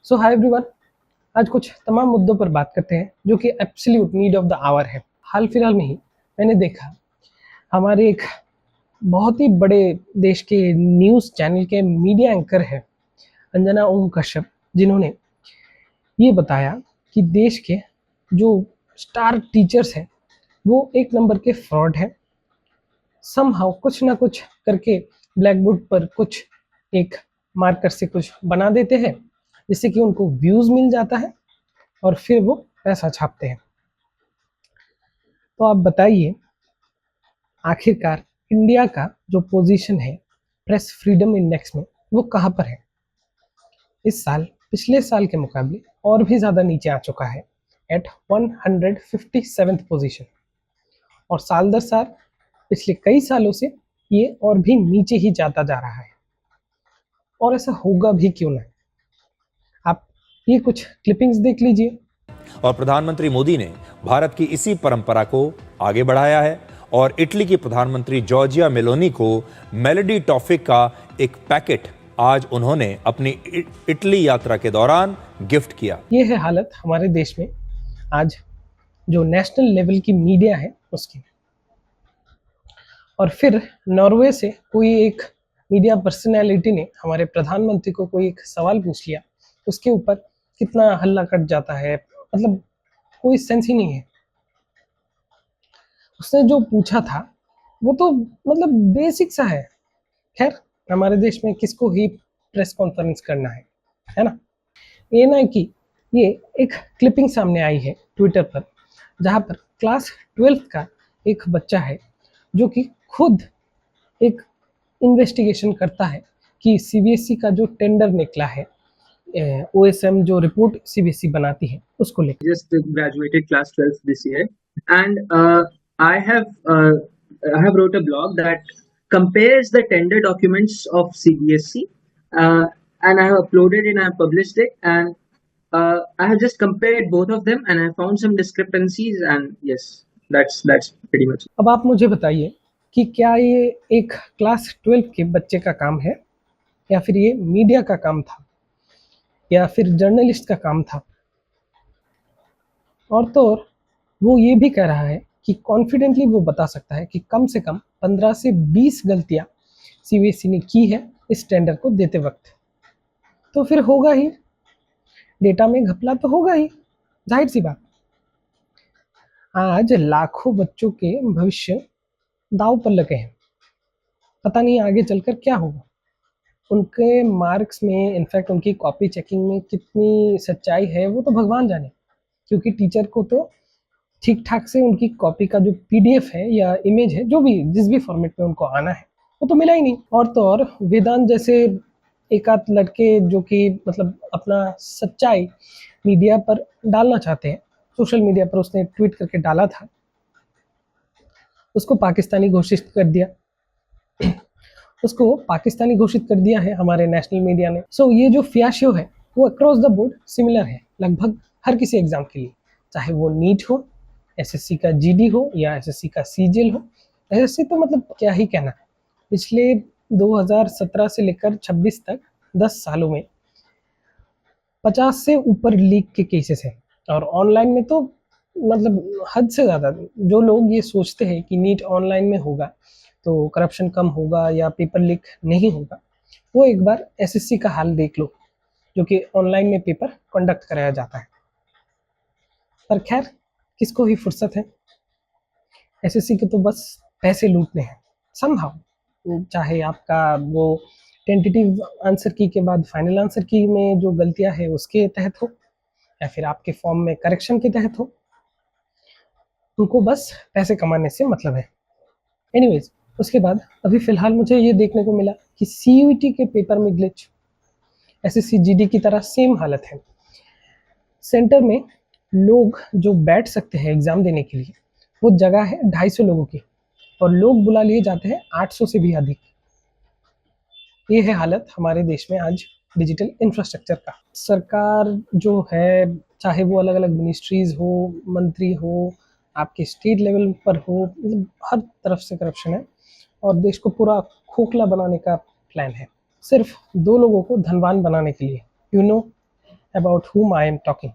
सो hi everyone, आज कुछ तमाम मुद्दों पर बात करते हैं जो कि absolute need of the hour है। हाल फिलहाल में ही मैंने देखा हमारे एक बहुत ही बड़े देश के न्यूज़ चैनल के मीडिया एंकर है अंजना ओम कश्यप, जिन्होंने ये बताया कि देश के जो स्टार टीचर्स हैं वो एक नंबर के फ्रॉड हैं। समहाउ कुछ ना कुछ करके ब्लैक बोर्ड पर कुछ एक मार्कर से कुछ बना देते हैं जिससे कि उनको व्यूज़ मिल जाता है और फिर वो पैसा छापते हैं। तो आप बताइए, आखिरकार इंडिया का जो पोजीशन है प्रेस फ्रीडम इंडेक्स में वो कहाँ पर है? इस साल पिछले साल के मुकाबले और भी ज़्यादा नीचे आ चुका है एट 157th पोजीशन, और साल दर साल पिछले कई सालों से ये और भी नीचे ही जाता जा रहा है। और ऐसा होगा भी क्यों ना? आप ये कुछ क्लिपिंग्स देख लीजिए। और प्रधानमंत्री मोदी ने भारत की इसी परंपरा को आगे बढ़ाया है और इटली की प्रधानमंत्री जॉर्जिया मेलोनी को मेलोडी टॉफी का एक पैकेट आज उन्होंने अपनी इटली यात्रा के दौरान गिफ्ट किया। ये है हालत हमारे देश में आज जो नेशनल लेवल की मीडिया है उसकी। और फिर नॉर्वे से कोई एक मीडिया पर्सनैलिटी ने हमारे प्रधानमंत्री को कोई एक सवाल पूछ लिया, उसके ऊपर कितना हल्ला कट जाता है, मतलब कोई सेंस ही नहीं है। उसने जो पूछा था वो तो मतलब बेसिक सा है। खैर, हमारे देश में किसको ही प्रेस कॉन्फ्रेंस करना है ना? ये ना कि ये एक क्लिपिंग सामने आई है ट्विटर पर, जहाँ पर क्लास 12th का एक बच्चा है जो कि खुद एक इन्वेस्टिगेशन करता है कि सीबीएसई का जो टेंडर निकला है, ओएसएम जो रिपोर्ट सीबीएसई बनाती है उसको लेकर। Just graduated class 12th this year, and I have wrote a blog that compares the tender documents of CBSE, and I have uploaded and I have published it, and I have just compared both of them, and I found some discrepancies, and yes, that's pretty much it. अब आप मुझे बताइए कि क्या ये एक class 12 के बच्चे का काम है, या फिर ये मीडिया का काम था, या फिर जर्नलिस्ट का काम था? और तो और वो ये भी कह रहा है कि कॉन्फिडेंटली वो बता सकता है कि कम से कम 15 से 20 गलतियां सीबीएसई ने की है इस टेंडर को देते वक्त। तो फिर होगा ही, डेटा में घपला तो होगा ही, जाहिर सी बात। आज लाखों बच्चों के भविष्य दांव पर लगे हैं, पता नहीं आगे चलकर क्या होगा। उनके मार्क्स में, इनफैक्ट उनकी कॉपी चेकिंग में कितनी सच्चाई है वो तो भगवान जाने, क्योंकि टीचर को तो ठीक ठाक से उनकी कॉपी का जो पीडीएफ है या इमेज है, जो भी जिस भी फॉर्मेट में उनको आना है वो तो मिला ही नहीं। और तो और वेदांत जैसे एक आध लड़के जो कि मतलब अपना सच्चाई मीडिया पर डालना चाहते हैं, सोशल मीडिया पर उसने ट्वीट करके डाला था, उसको पाकिस्तानी घोषित कर दिया उसको पाकिस्तानी घोषित कर दिया है हमारे नेशनल मीडिया ने। सो ये जो फियाशियो है वो अक्रॉस द बोर्ड सिमिलर है लगभग हर किसी एग्जाम के लिए, चाहे वो नीट हो, एसएससी का जीडी हो, या एसएससी का सीजीएल हो। एसएससी तो मतलब क्या ही कहना, पिछले 2017 से लेकर 26 तक 10 सालों में 50 से ऊपर लीक के केसेस हैं, और ऑनलाइन में तो मतलब हद से ज़्यादा। जो लोग ये सोचते हैं कि नीट ऑनलाइन में होगा तो करप्शन कम होगा या पेपर लीक नहीं होगा, वो एक बार एसएससी का हाल देख लो, जो कि ऑनलाइन में पेपर कंडक्ट कराया जाता है। पर खैर, किसको ही फुर्सत है, एसएससी के तो बस पैसे लूटने हैं समहाउ। चाहे आपका वो टेंटेटिव आंसर की के बाद फाइनल आंसर की में जो गलतियां है उसके तहत हो, या फिर आपके फॉर्म में करेक्शन के तहत हो, उनको बस पैसे कमाने से मतलब है। एनीवेज, उसके बाद अभी फ़िलहाल मुझे ये देखने को मिला कि सीयूईटी के पेपर में ग्लिच, एसएससी जीडी की तरह सेम हालत है। सेंटर में लोग जो बैठ सकते हैं एग्ज़ाम देने के लिए वो जगह है 250 लोगों की, और लोग बुला लिए जाते हैं 800 से भी अधिक। ये है हालत हमारे देश में आज डिजिटल इंफ्रास्ट्रक्चर का। सरकार जो है, चाहे वो अलग अलग मिनिस्ट्रीज़ हो, मंत्री हो, आपके स्टेट लेवल पर हो, मतलब हर तरफ से करप्शन है और देश को पूरा खोखला बनाने का प्लान है, सिर्फ 2 लोगों को धनवान बनाने के लिए, about whom I am talking.